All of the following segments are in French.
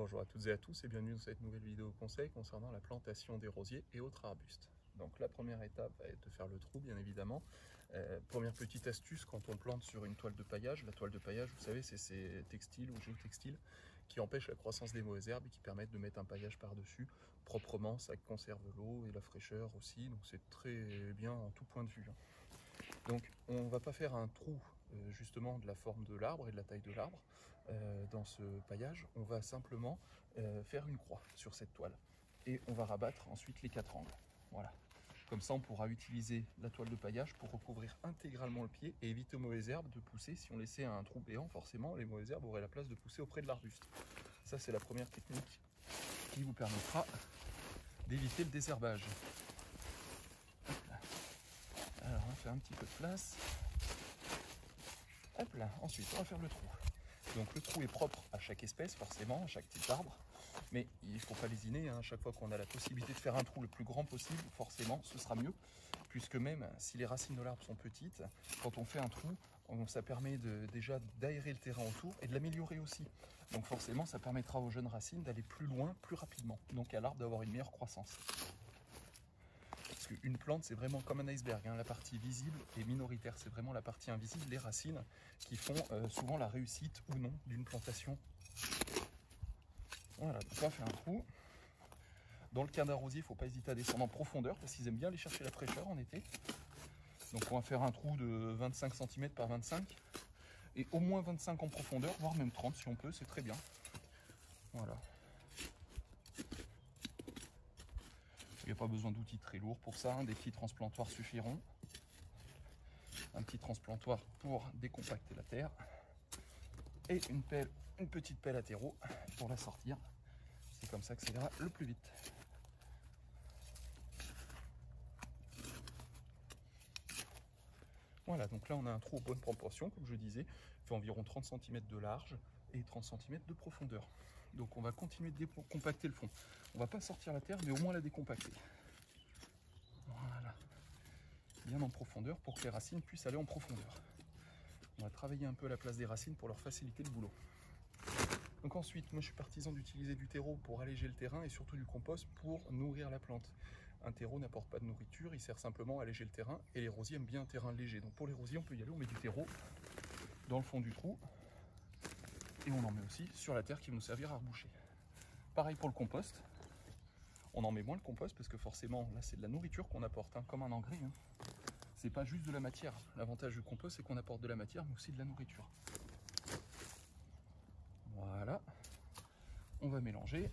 Bonjour à toutes et à tous et bienvenue dans cette nouvelle vidéo conseil concernant la plantation des rosiers et autres arbustes. Donc la première étape va être de faire le trou bien évidemment. Première petite astuce quand on plante sur une toile de paillage. La toile de paillage, vous savez, c'est ces textiles ou géotextiles qui empêchent la croissance des mauvaises herbes et qui permettent de mettre un paillage par-dessus proprement. Ça conserve l'eau et la fraîcheur aussi, donc c'est très bien en tout point de vue. Donc on ne va pas faire un trou justement de la forme de l'arbre et de la taille de l'arbre dans ce paillage. On va simplement faire une croix sur cette toile et on va rabattre ensuite les 4 angles. Voilà. Comme ça on pourra utiliser la toile de paillage pour recouvrir intégralement le pied et éviter aux mauvaises herbes de pousser. Si on laissait un trou béant, forcément les mauvaises herbes auraient la place de pousser auprès de l'arbuste. Ça c'est la première technique qui vous permettra d'éviter le désherbage. Alors on va faire un petit peu de place. Hop là, ensuite on va faire le trou. Donc le trou est propre à chaque espèce forcément, à chaque type d'arbre. Mais il ne faut pas lésiner, hein. À chaque fois qu'on a la possibilité de faire un trou le plus grand possible, forcément ce sera mieux. Puisque même si les racines de l'arbre sont petites, quand on fait un trou, ça permet déjà d'aérer le terrain autour et de l'améliorer aussi. Donc forcément ça permettra aux jeunes racines d'aller plus loin, plus rapidement. Donc à l'arbre d'avoir une meilleure croissance. Parce qu'une plante, c'est vraiment comme un iceberg, hein. La partie visible est minoritaire, c'est vraiment la partie invisible, les racines, qui font souvent la réussite ou non d'une plantation. Voilà, donc on va faire un trou. Dans le cas d'un rosier, il ne faut pas hésiter à descendre en profondeur, parce qu'ils aiment bien aller chercher la fraîcheur en été. Donc on va faire un trou de 25 cm par 25, et au moins 25 en profondeur, voire même 30 si on peut, c'est très bien. Voilà. Il n'y a pas besoin d'outils très lourds pour ça, hein. Des petits transplantoirs suffiront. Un petit transplantoir pour décompacter la terre. Et une petite pelle à terreau pour la sortir. C'est comme ça que ça ira le plus vite. Voilà, donc là on a un trou aux bonnes proportions, comme je disais. Il fait environ 30 cm de large et 30 cm de profondeur. Donc on va continuer de décompacter le fond. On va pas sortir la terre, mais au moins la décompacter. Voilà. Bien en profondeur pour que les racines puissent aller en profondeur. On va travailler un peu à la place des racines pour leur faciliter le boulot. Donc ensuite, moi je suis partisan d'utiliser du terreau pour alléger le terrain et surtout du compost pour nourrir la plante. Un terreau n'apporte pas de nourriture, il sert simplement à alléger le terrain et les rosiers aiment bien un terrain léger. Donc pour les rosiers, on peut y aller, on met du terreau dans le fond du trou et on en met aussi sur la terre qui va nous servir à reboucher. Pareil pour le compost, on en met moins le compost parce que forcément là c'est de la nourriture qu'on apporte, hein, comme un engrais. Hein. C'est pas juste de la matière. L'avantage du compost c'est qu'on apporte de la matière mais aussi de la nourriture. Voilà, on va mélanger,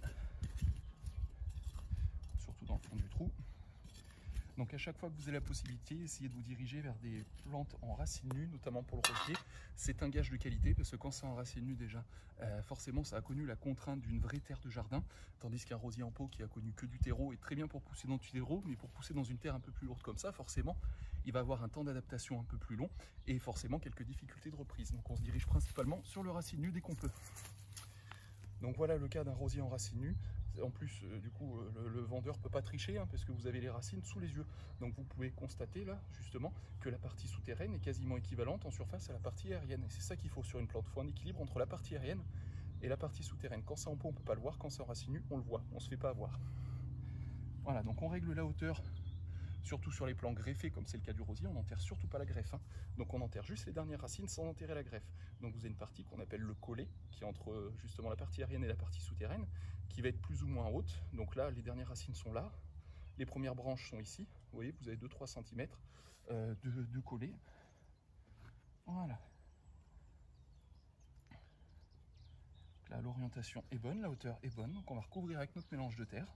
surtout dans le fond du trou. Donc à chaque fois que vous avez la possibilité, essayez de vous diriger vers des plantes en racines nues, notamment pour le rosier. C'est un gage de qualité parce que quand c'est en racines nues déjà, forcément ça a connu la contrainte d'une vraie terre de jardin, tandis qu'un rosier en pot qui a connu que du terreau est très bien pour pousser dans du terreau, mais pour pousser dans une terre un peu plus lourde comme ça, forcément, il va avoir un temps d'adaptation un peu plus long et forcément quelques difficultés de reprise. Donc on se dirige principalement sur le racine nu dès qu'on peut. Donc voilà le cas d'un rosier en racines nues. En plus, du coup, le vendeur ne peut pas tricher, hein, parce que vous avez les racines sous les yeux. Donc vous pouvez constater là, justement, que la partie souterraine est quasiment équivalente en surface à la partie aérienne. Et c'est ça qu'il faut sur une plante. Il faut un équilibre entre la partie aérienne et la partie souterraine. Quand c'est en pot, on ne peut pas le voir. Quand c'est en racines nues, on le voit. On ne se fait pas avoir. Voilà, donc on règle la hauteur. Surtout sur les plants greffés, comme c'est le cas du rosier, on n'enterre surtout pas la greffe, hein. Donc on enterre juste les dernières racines sans enterrer la greffe. Donc vous avez une partie qu'on appelle le collet, qui est entre justement la partie aérienne et la partie souterraine, qui va être plus ou moins haute. Donc là, les dernières racines sont là. Les premières branches sont ici. Vous voyez, vous avez 2-3 cm de collet. Voilà. Donc là, l'orientation est bonne, la hauteur est bonne. Donc on va recouvrir avec notre mélange de terre.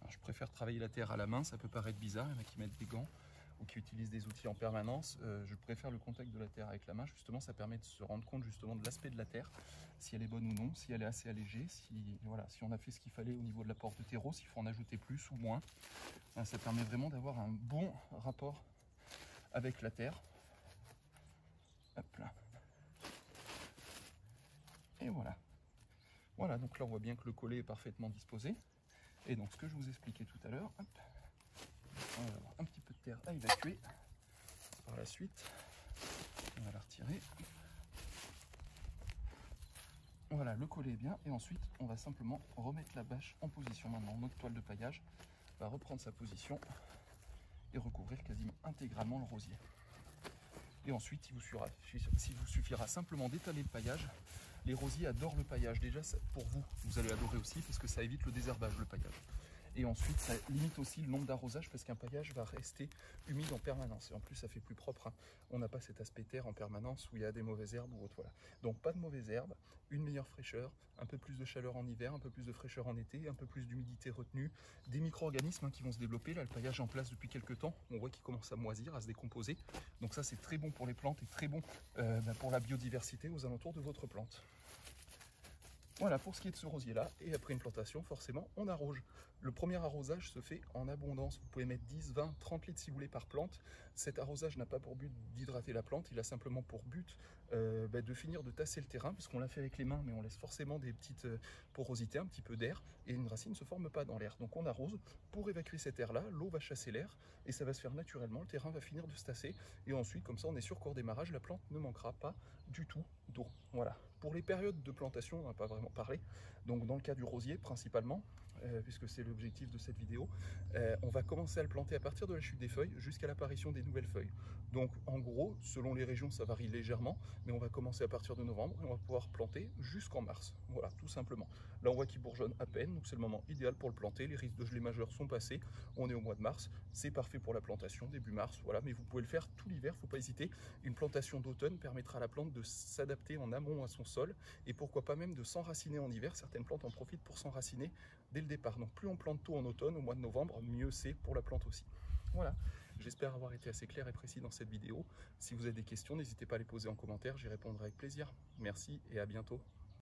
Je préfère travailler la terre à la main, ça peut paraître bizarre, il y en a qui mettent des gants ou qui utilisent des outils en permanence. Je préfère le contact de la terre avec la main, justement ça permet de se rendre compte justement de l'aspect de la terre, si elle est bonne ou non, si elle est assez allégée, si on a fait ce qu'il fallait au niveau de l'apport de terreau, s'il faut en ajouter plus ou moins. Ça permet vraiment d'avoir un bon rapport avec la terre. Hop là. Et voilà. Voilà, donc là on voit bien que le collet est parfaitement disposé. Et donc ce que je vous expliquais tout à l'heure, on va avoir un petit peu de terre à évacuer. Par la suite, on va la retirer. Voilà, le collet est bien. Et ensuite, on va simplement remettre la bâche en position. Maintenant, notre toile de paillage va reprendre sa position et recouvrir quasiment intégralement le rosier. Et ensuite, il vous suffira simplement d'étaler le paillage. Les rosiers adorent le paillage. Déjà, pour vous, vous allez adorer aussi parce que ça évite le désherbage, le paillage. Et ensuite, ça limite aussi le nombre d'arrosages parce qu'un paillage va rester humide en permanence. Et en plus, ça fait plus propre, hein. On n'a pas cet aspect terre en permanence où il y a des mauvaises herbes ou autre. Voilà. Donc, pas de mauvaises herbes, une meilleure fraîcheur, un peu plus de chaleur en hiver, un peu plus de fraîcheur en été, un peu plus d'humidité retenue, des micro-organismes, hein, qui vont se développer. Là, le paillage est en place depuis quelques temps. On voit qu'il commence à moisir, à se décomposer. Donc ça, c'est très bon pour les plantes et très bon pour la biodiversité aux alentours de votre plante. Voilà pour ce qui est de ce rosier-là. Et après une plantation, forcément, on arrose. Le premier arrosage se fait en abondance. Vous pouvez mettre 10, 20, 30 litres si vous voulez par plante. Cet arrosage n'a pas pour but d'hydrater la plante. Il a simplement pour but de finir de tasser le terrain, parce qu'on l'a fait avec les mains, mais on laisse forcément des petites porosités, un petit peu d'air, et une racine ne se forme pas dans l'air. Donc on arrose pour évacuer cet air-là. L'eau va chasser l'air, et ça va se faire naturellement. Le terrain va finir de se tasser, et ensuite, comme ça, on est sûr qu'au démarrage, la plante ne manquera pas du tout d'eau. Voilà. Pour les périodes de plantation, on n'a pas vraiment parlé. Donc dans le cas du rosier principalement, puisque c'est l'objectif de cette vidéo, on va commencer à le planter à partir de la chute des feuilles jusqu'à l'apparition des nouvelles feuilles. Donc en gros, selon les régions, ça varie légèrement, mais on va commencer à partir de novembre et on va pouvoir planter jusqu'en mars. Voilà, tout simplement. Là, on voit qu'il bourgeonne à peine, donc c'est le moment idéal pour le planter. Les risques de gelée majeurs sont passés. On est au mois de mars, c'est parfait pour la plantation, début mars. Voilà, mais vous pouvez le faire tout l'hiver, il ne faut pas hésiter. Une plantation d'automne permettra à la plante de s'adapter en amont à son sol et pourquoi pas même de s'enraciner en hiver. Certaines plantes en profitent pour s'enraciner dès le départ. Donc plus on plante tôt en automne, au mois de novembre, mieux c'est pour la plante aussi. Voilà, j'espère avoir été assez clair et précis dans cette vidéo. Si vous avez des questions, n'hésitez pas à les poser en commentaire, j'y répondrai avec plaisir. Merci et à bientôt.